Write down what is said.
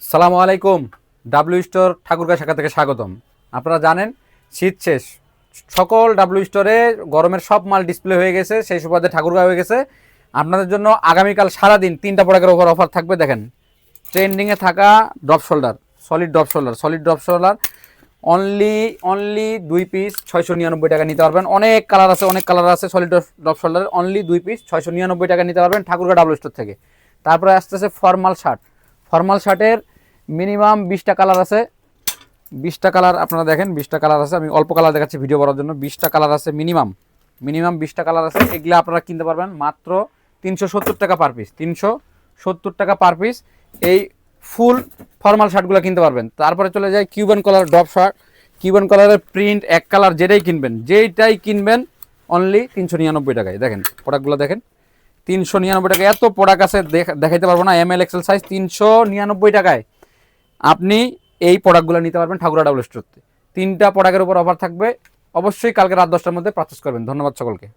সালামু আলাইকুম। W store Thakurgaon শাখা থেকে স্বাগতম। আপনারা জানেন শীত শেষ, সকল ডাব্লিউ স্টোরে গরমের সব মাল ডিসপ্লে হয়ে গেছে, সেই সুবাদে ঠাকুরগাঁ হয়ে গেছে। আপনাদের জন্য আগামীকাল সারাদিন 3টা প্রোডাক্টের ওপর অফার থাকবে। দেখেন, ট্রেন্ডিংয়ে থাকা drop shoulder, solid drop shoulder only 2 piece 699 টাকা নিতে পারবেন। অনেক কালার আছে সলিড ড্রপ শোল্ডারের। অনলি 2 পিস 699 টাকা নিতে পারবেন ঠাকুরগাঁ ডাব্লিউ স্টোর থেকে। তারপরে আসতেছে ফর্মাল শার্টের মিনিমাম 20টা কালার আছে। 20টা কালার আপনারা দেখেন, 20টা কালার আছে। আমি অল্প কালার দেখাচ্ছি ভিডিও করার জন্য। 20টা কালার আছে, মিনিমাম 20টা কালার আছে। এগুলো আপনারা কিনতে পারবেন মাত্র 370 টাকা পার পিস। 370 টাকা পার পিস এই ফুল ফর্মাল শার্টগুলো কিনতে পারবেন। তারপরে চলে যায় কিউবান কলার ড্রপ শার্ট। কিউবান কলারের প্রিন্ট এক কালার যেটাই কিনবেন অনলি 399 টাকায়। দেখেন প্রোডাক্টগুলো দেখেন, 399 টাকা। এত প্রোডাক্ট আছে দেখাইতে পারবো না। এম এল এক্সেল সাইজ 399 টাকায় আপনি এই প্রোডাক্টগুলো নিতে পারবেন ঠাকুরগাঁ ডাব্লিউ স্টোরতে। 3টা প্রোডাক্টের উপর অফার থাকবে। অবশ্যই কালকে রাত 10টার মধ্যে পারচেজ করবেন। ধন্যবাদ সকলকে।